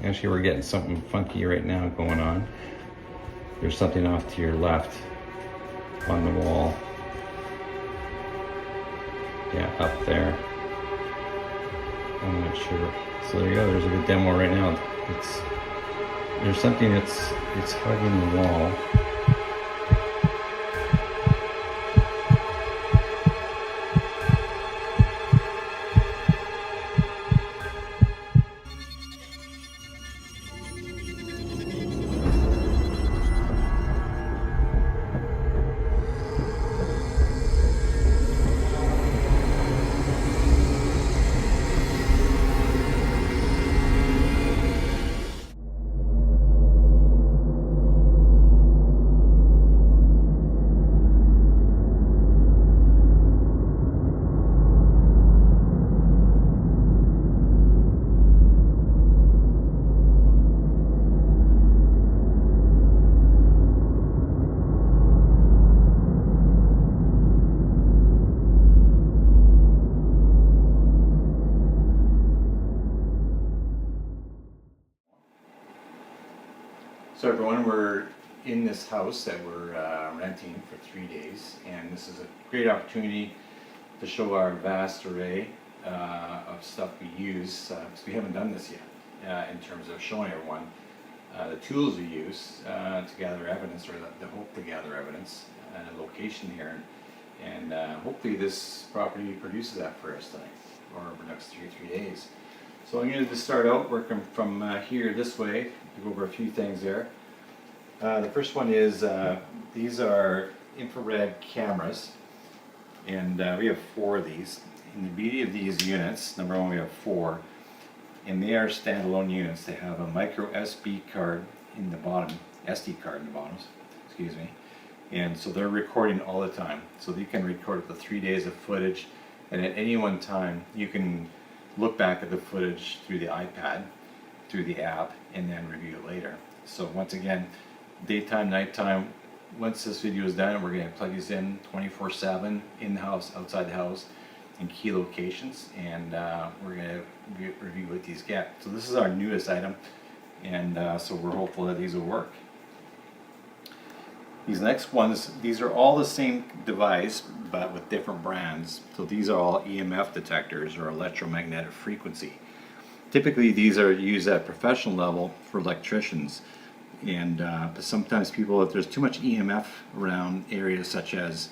Actually, we're getting something funky right now going on. There's something off to your left on the wall. Yeah, up there. I'm not sure. So there you go. There's a good demo right now. There's something it's hugging the wall. So everyone, we're in this house that we're renting for 3 days, and this is a great opportunity to show our vast array of stuff we use, because we haven't done this yet, in terms of showing everyone the tools we use to gather evidence, or the hope to gather evidence, and a location here, and hopefully this property produces that for us tonight, or over the next three days. So I'm going to just start out working from here this way to go over a few things there. The first one is these are infrared cameras, and we have 4 of these. And the beauty of these units, number one, we have 4, and they are standalone units. They have a micro SD card in the bottom, SD card in the bottom, excuse me, and so they're recording all the time. So you can record up to 3 days of footage, and at any one time you can look back at the footage through the iPad, through the app, and then review it later. So once again, daytime, nighttime, once this video is done, we're going to plug these in 24/7, in the house, outside the house, in key locations, and we're going to review what these get. So this is our newest item, and so we're hopeful that these will work. These next ones, these are all the same device, but with different brands. So these are all EMF detectors, or electromagnetic frequency. Typically these are used at professional level for electricians, and but sometimes people, if there's too much EMF around areas such as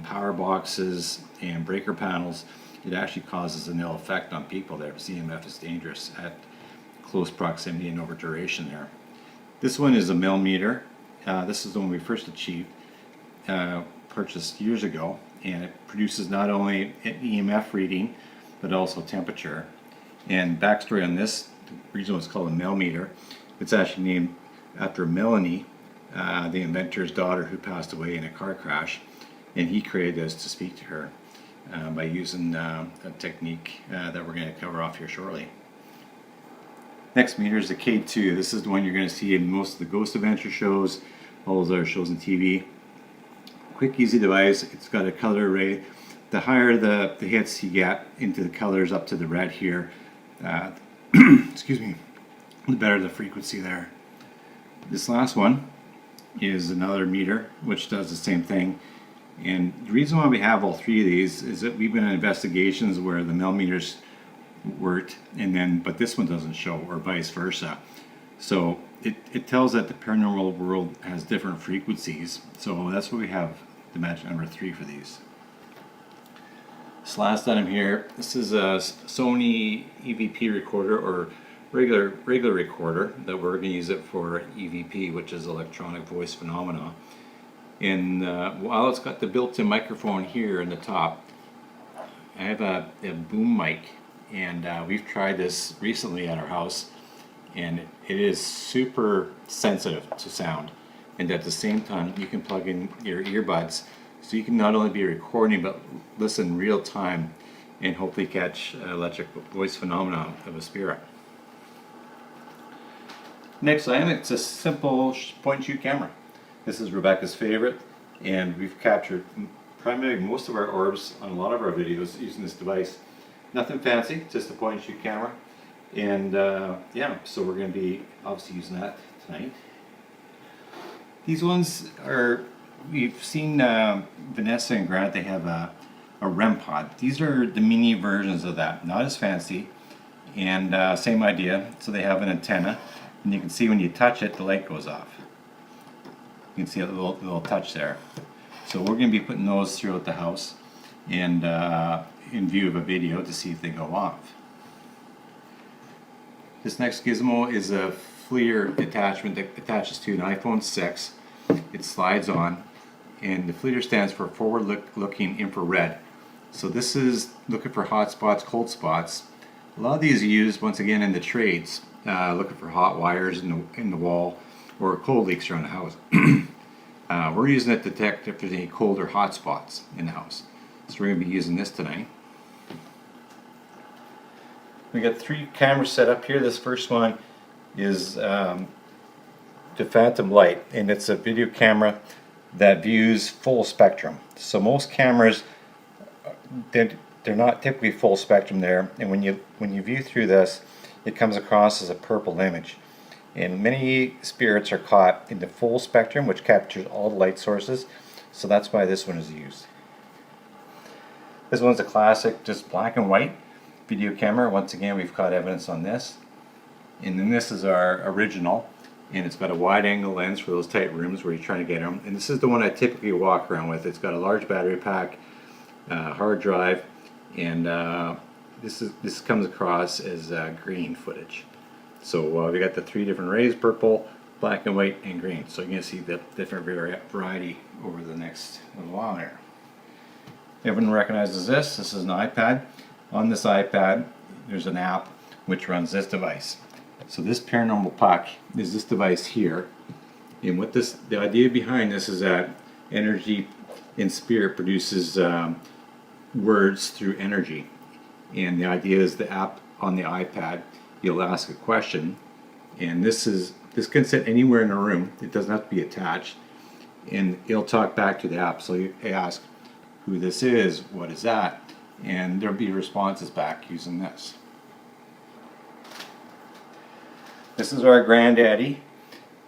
power boxes and breaker panels, it actually causes an ill effect on people there, because EMF is dangerous at close proximity and over duration there. This one is a millimeter. This is the one we first purchased years ago, and it produces not only an EMF reading but also temperature. And backstory on this, the reason it's called a millimeter, it's actually named after Melanie, the inventor's daughter, who passed away in a car crash, and he created this to speak to her by using a technique that we're going to cover off here shortly. Next meter is the K2. This is the one you're going to see in most of the Ghost Adventure shows, all those other shows on TV. Quick, easy device. It's got a color array. The higher the hits you get into the colors up to the red here, excuse me, the better the frequency there. This last one is another meter, which does the same thing. And the reason why we have all 3 of these is that we've been in investigations where the millimeters worked, but this one doesn't show, or vice versa. So it tells that the paranormal world has different frequencies. So that's why we have the magic number 3 for these. This last item here, this is a Sony EVP recorder, or regular recorder, that we're going to use it for EVP, which is electronic voice phenomena. And while it's got the built-in microphone here in the top, I have a boom mic, and we've tried this recently at our house, and it is super sensitive to sound, and at the same time you can plug in your earbuds, so you can not only be recording but listen real time and hopefully catch electric voice phenomena of a spirit. Next item, it's a simple point and shoot camera. This is Rebecca's favorite, and we've captured primarily most of our orbs on a lot of our videos using this device. Nothing fancy, just a point and shoot camera. And yeah, so we're going to be obviously using that tonight. These ones are, we've seen Vanessa and Grant, they have a REM pod. These are the mini versions of that, not as fancy, and same idea. So they have an antenna, and you can see when you touch it, the light goes off. You can see a little touch there. So we're going to be putting those throughout the house, and in view of a video to see if they go off. This next gizmo is a FLIR attachment that attaches to an iPhone 6. It slides on, and the FLIR stands for forward looking infrared. So this is looking for hot spots, cold spots. A lot of these are used once again in the trades, looking for hot wires in the wall or cold leaks around the house. We're using it to detect if there's any cold or hot spots in the house. So we're going to be using this tonight. We got 3 cameras set up here. This first one is the Phantom Light, and it's a video camera that views full spectrum. So most cameras, they're not typically full spectrum there, and when you view through this, it comes across as a purple image. And many spirits are caught in the full spectrum, which captures all the light sources, so that's why this one is used. This one's a classic, just black and white video camera. Once again, we've caught evidence on this. And then this is our original, and it's got a wide angle lens for those tight rooms where you're trying to get them. And this is the one I typically walk around with. It's got a large battery pack, hard drive, and this comes across as green footage. So we got the 3 different rays: purple, black and white, and green. So you're going to see the different variety over the next little while here. Everyone recognizes this. This is an iPad. On this iPad, there's an app which runs this device. So this Paranormal Puck is this device here. And what the idea behind this is that energy in spirit produces words through energy. And the idea is the app on the iPad, you'll ask a question, and this can sit anywhere in a room. It doesn't have to be attached, and it'll talk back to the app. So you ask who this is, what is that, and there'll be responses back using this. This is our granddaddy.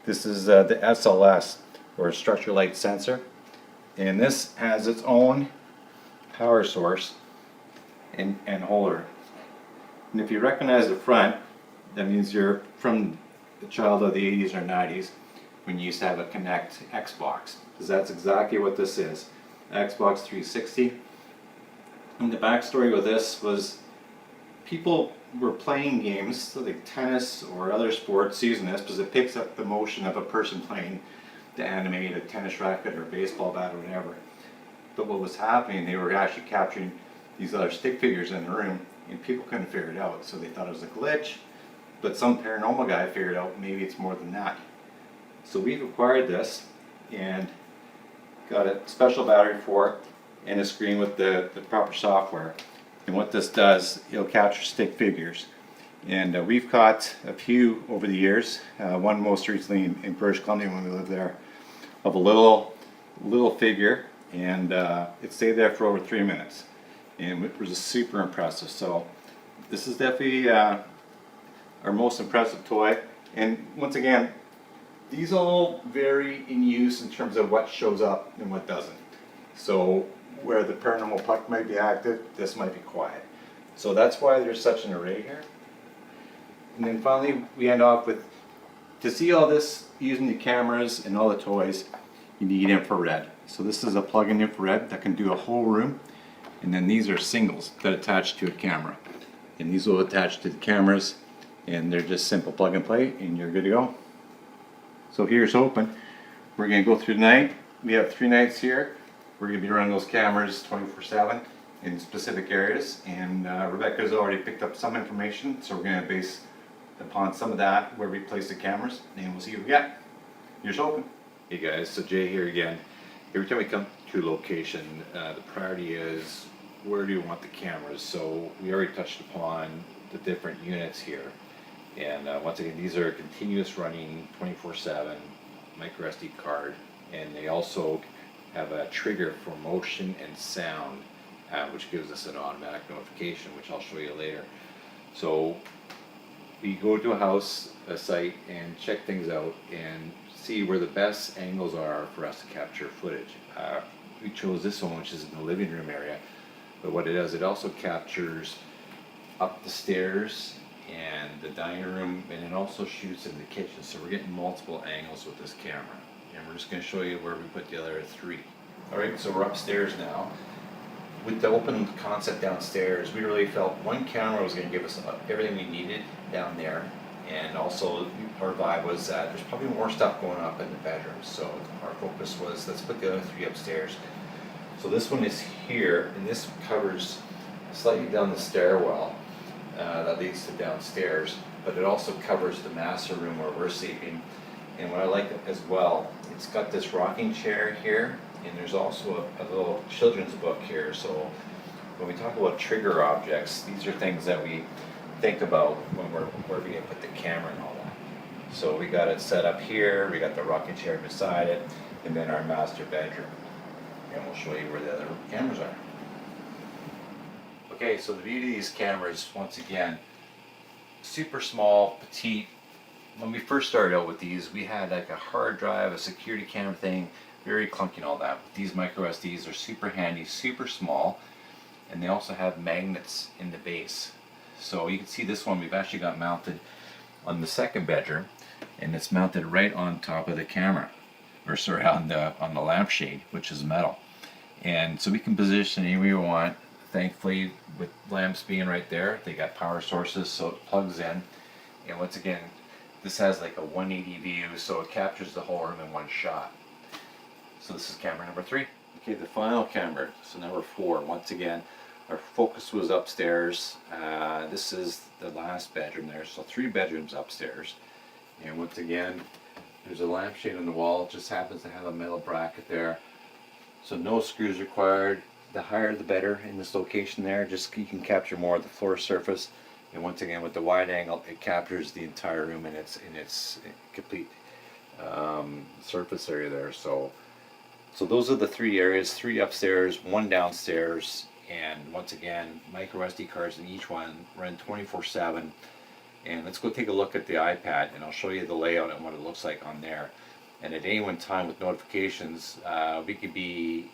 This is the SLS, or structure light sensor, and this has its own power source and holder. And if you recognize the front, that means you're from the child of the 80s or 90s when you used to have a Connect Xbox, because that's exactly what this is, Xbox 360. And the backstory with this was people were playing games, so like tennis or other sports, using this because it picks up the motion of a person playing to animate a tennis racket or a baseball bat or whatever. But what was happening, they were actually capturing these other stick figures in the room, and people couldn't figure it out, so they thought it was a glitch. But some paranormal guy figured out maybe it's more than that. So we've acquired this and got a special battery for it and a screen with the proper software. And what this does, it'll capture stick figures. And we've caught a few over the years. One most recently in British Columbia when we lived there, of a little figure, and it stayed there for over 3 minutes. And it was super impressive. So this is definitely our most impressive toy. And once again, these all vary in use in terms of what shows up and what doesn't. So where the Paranormal Puck might be active, this might be quiet. So that's why there's such an array here. And then finally we end off with, to see all this using the cameras and all the toys, you need infrared. So this is a plug-in infrared that can do a whole room. And then these are singles that attach to a camera. And these will attach to the cameras, and they're just simple plug and play, and you're good to go. So here's hoping. We're going to go through the night. We have 3 nights here. We're going to be running those cameras 24/7 in specific areas. And Rebecca's already picked up some information, so we're going to base upon some of that where we place the cameras, and we'll see what we get. Here's hoping. Hey guys, so Jay here again. Every time we come to a location, the priority is where do you want the cameras? So we already touched upon the different units here. And once again, these are continuous running 24/7 micro SD card, and they also have a trigger for motion and sound, which gives us an automatic notification, which I'll show you later. So we go to a site, and check things out and see where the best angles are for us to capture footage. We chose this one, which is in the living room area, but what it does, it also captures up the stairs and the dining room, and it also shoots in the kitchen. So we're getting multiple angles with this camera, and we're just going to show you where we put the other three. Alright, so we're upstairs now. With the open concept downstairs, we really felt one camera was going to give us everything we needed down there, and also our vibe was that there's probably more stuff going up in the bedrooms, so our focus was, let's put the other three upstairs. So this one is here, and this covers slightly down the stairwell that leads to downstairs, but it also covers the master room where we're sleeping. And what I like as well, it's got this rocking chair here, and there's also a little children's book here. So when we talk about trigger objects, these are things that we think about when we're where we put the camera and all that. So we got it set up here, we got the rocking chair beside it, and then our master bedroom. And we'll show you where the other cameras are. Okay, so the beauty of these cameras, once again, super small, petite. When we first started out with these, we had like a hard drive, a security camera thing, very clunky and all that. But these micro SDs are super handy, super small, and they also have magnets in the base. So you can see this one we've actually got mounted on the second bedroom, and it's mounted right on top of the camera, or sorry, on the lampshade, which is metal. And so we can position anywhere we want. Thankfully, with lamps being right there, they got power sources, so it plugs in. And once again, this has like a 180 view, so it captures the whole room in one shot. So this is camera number 3. Okay, the final camera, so number 4. Once again, our focus was upstairs. This is the last bedroom there, so 3 bedrooms upstairs. And once again, there's a lampshade on the wall. It just happens to have a metal bracket there. So no screws required. The higher the better in this location there, just you can capture more of the floor surface. And once again, with the wide angle, it captures the entire room in its complete surface area there. So those are the 3 areas, 3 upstairs, 1 downstairs, and once again, micro SD cards in each one, run 24/7. And let's go take a look at the iPad, and I'll show you the layout and what it looks like on there. And at any one time with notifications, we could be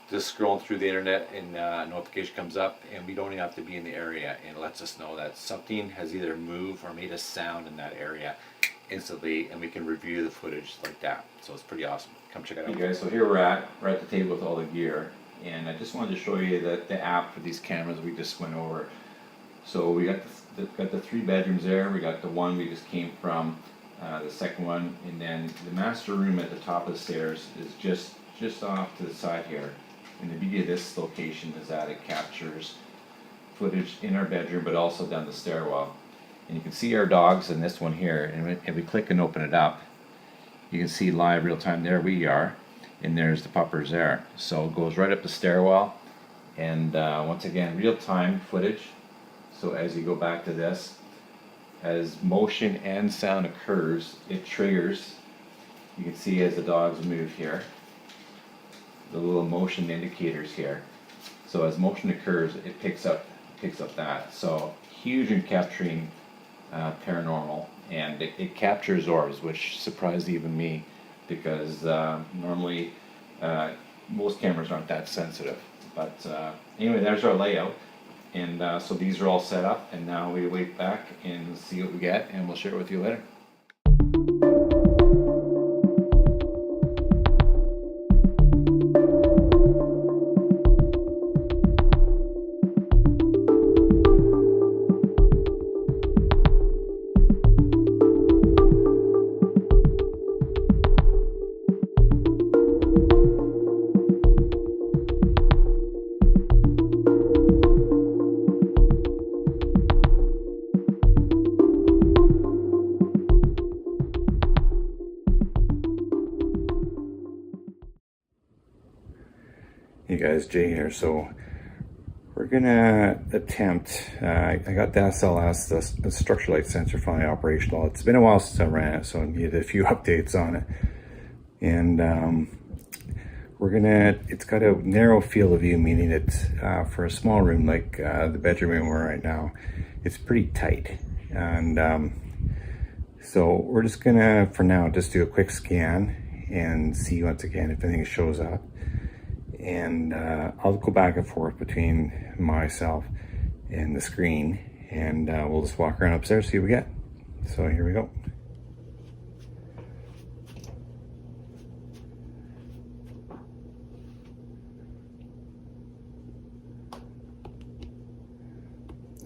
just scrolling through the internet, and a notification comes up, and we don't even have to be in the area, and it lets us know that something has either moved or made a sound in that area instantly, and we can review the footage like that. So it's pretty awesome. Come check it out. Hey guys, so here we're at the table with all the gear, and I just wanted to show you the app for these cameras we just went over. So we got the 3 bedrooms there. We got the one we just came from, the second one, and then the master room at the top of the stairs is just off to the side here. And the beauty of this location is that it captures footage in our bedroom, but also down the stairwell. And you can see our dogs in this one here, and if we click and open it up, you can see live real time. There we are, and there's the puppers there. So it goes right up the stairwell, and once again, real time footage. So as you go back to this, as motion and sound occurs, it triggers. You can see as the dogs move here, the little motion indicators here. So as motion occurs, it picks up that. So huge in capturing paranormal, and it captures orbs, which surprised even me, because normally most cameras aren't that sensitive. But anyway, there's our layout, and so these are all set up, and now we wait back and see what we get, and we'll share it with you later. Hey guys, Jay here. So we're gonna attempt, I got the SLS, the structure light sensor, finally operational. It's been a while since I ran it, so I needed a few updates on it. And it's got a narrow field of view, meaning it's for a small room like the bedroom we're in right now, it's pretty tight. And so we're just gonna, for now, just do a quick scan and see once again if anything shows up. And I'll go back and forth between myself and the screen, and we'll just walk around upstairs, see what we get. So here we go.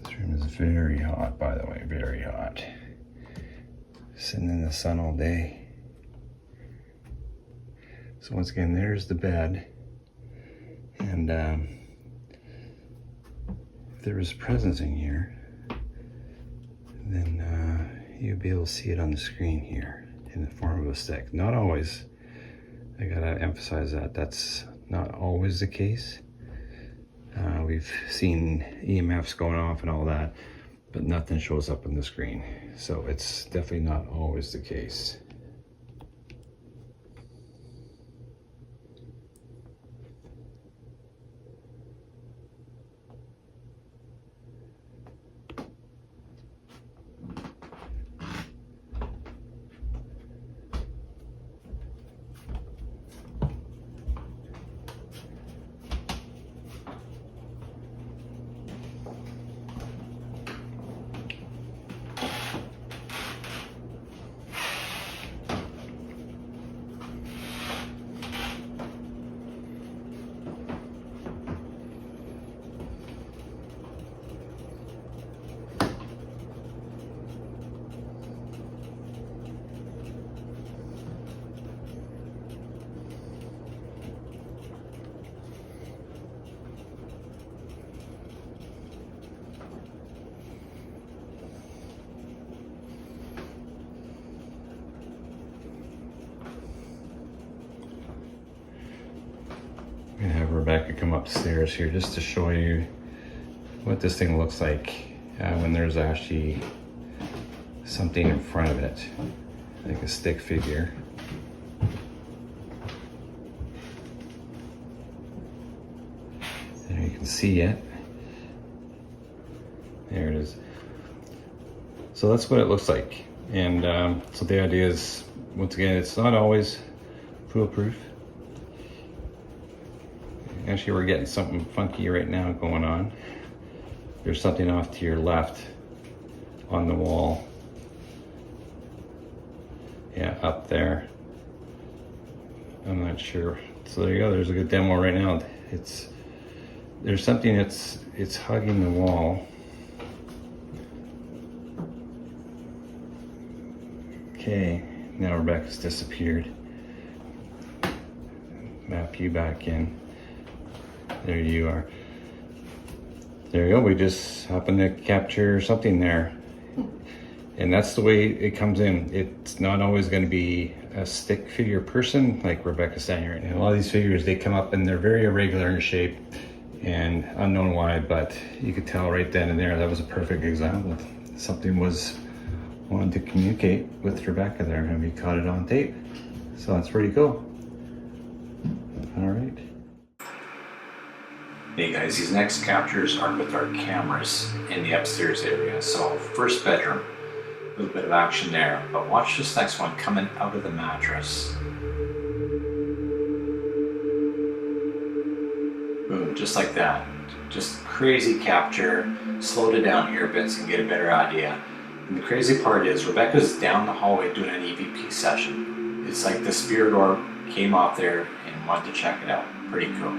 This room is very hot, by the way, very hot. Sitting in the sun all day. So once again, there's the bed. And if there was presence in here, then you'll be able to see it on the screen here in the form of a stick. Not always. I gotta emphasize that. That's not always the case. We've seen EMFs going off and all that, but nothing shows up on the screen. So it's definitely not always the case. I'm gonna have Rebecca come upstairs here just to show you what this thing looks like when there's actually something in front of it, like a stick figure. There you can see it. There it is. So that's what it looks like. And so the idea is, once again, it's not always foolproof. Actually, we're getting something funky right now going on. There's something off to your left on the wall. Yeah, up there. I'm not sure. So there you go, there's a good demo right now. There's something it's hugging the wall. Okay, now Rebecca's disappeared. Map you back in. There you are. There you go. We just happened to capture something there. And that's the way it comes in. It's not always going to be a stick figure person like Rebecca's saying right now. A lot of these figures, they come up and they're very irregular in shape and unknown why, but you could tell right then and there that was a perfect example. Something was wanting to communicate with Rebecca there, and we caught it on tape. So that's pretty cool. All right. Hey guys, these next captures are with our cameras in the upstairs area. So first bedroom, a little bit of action there, but watch this next one coming out of the mattress. Boom, just like that. Just crazy capture. Slowed it down here a bit so you can get a better idea. And the crazy part is Rebecca's down the hallway doing an EVP session. It's like the spirit orb came off there and wanted to check it out. Pretty cool.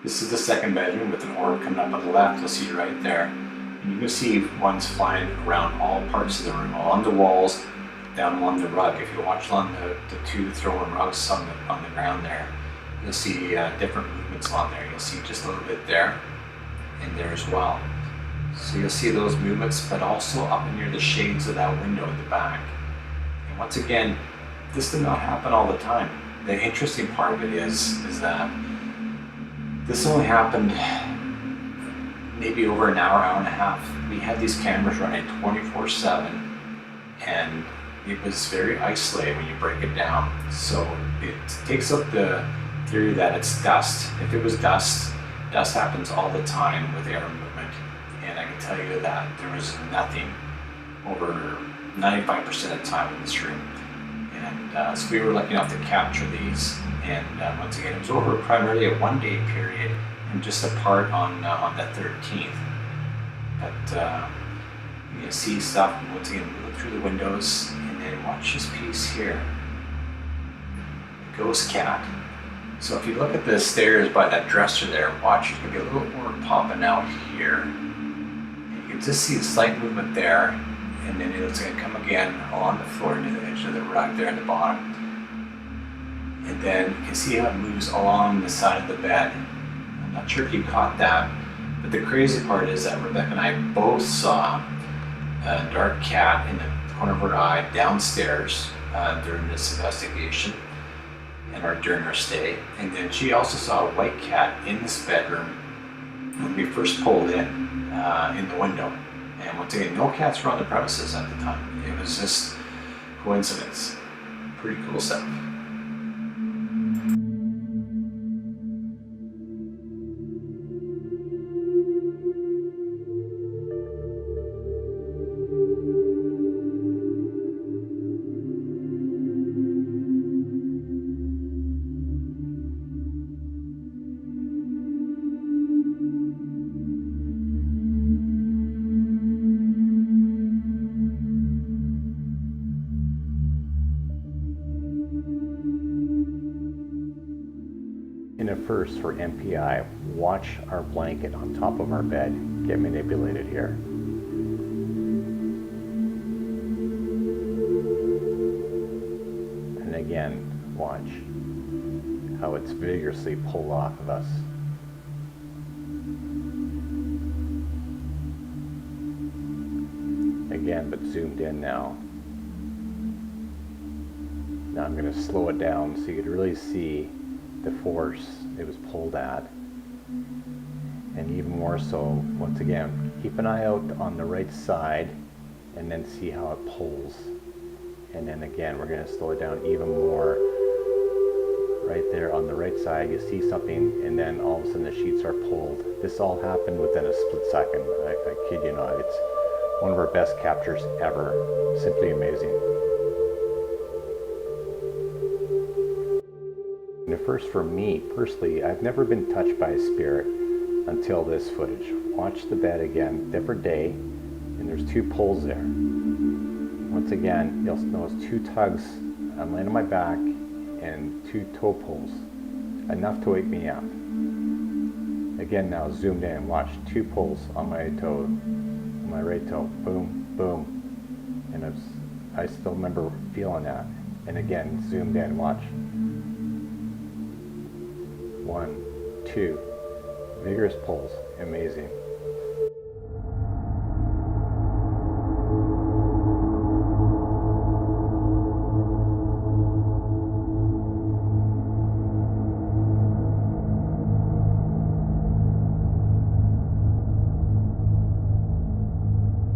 This is the second bedroom with an orb coming up on the left. You'll see it right there. And you can see ones flying around all parts of the room, along the walls, down along the rug. If you watch along the two throwing rugs on the ground there, you'll see different movements along there. You'll see just a little bit there and there as well. So you'll see those movements, but also up near the shades of that window in the back. And once again, this did not happen all the time. The interesting part of it is that this only happened maybe over an hour, hour and a half. We had these cameras running 24/7, and it was very isolated when you break it down. So it takes up the theory that it's dust. If it was dust, dust happens all the time with air movement. tell you that there was nothing over 95% of the time in this room. And so we were lucky enough to capture these. And once again, it was over primarily a 1-day period and just a part on the 13th. But you see stuff, and once again, we look through the windows, and then watch this piece here. The ghost cat. So if you look at the stairs by that dresser there, watch, there's going to be a little orb popping out here. And you can just see the slight movement there, and then it's going to come again along the floor to the edge of the rug there at the bottom. And then you can see how it moves along the side of the bed. I'm not sure if you caught that, but the crazy part is that Rebecca and I both saw a dark cat in the corner of her eye downstairs during this investigation or during our stay. And then she also saw a white cat in this bedroom when we first pulled in the window. And once again, no cats were on the premises at the time. It was just coincidence. Pretty cool stuff. In a first for MPI, watch our blanket on top of our bed get manipulated here. And again, watch how it's vigorously pulled off of us. Again, but zoomed in now. Now I'm going to slow it down so you could really see the force it was pulled at. And even more so, once again, keep an eye out on the right side and then see how it pulls. And then again, we're going to slow it down even more. Right there on the right side, you see something, and then all of a sudden the sheets are pulled. This all happened within a split second. I kid you not. It's one of our best captures ever. Simply amazing. And the first for me, personally, I've never been touched by a spirit until this footage. Watch the bed again, different day, and there's 2 pulls there. Once again, you'll notice 2 tugs. I'm laying on my back and 2 toe pulls, enough to wake me up. Again now, zoomed in, watch 2 pulls on my toe, on my right toe, boom, boom. And I still remember feeling that. And again, zoomed in, watch. 1, 2, vigorous pulls, amazing.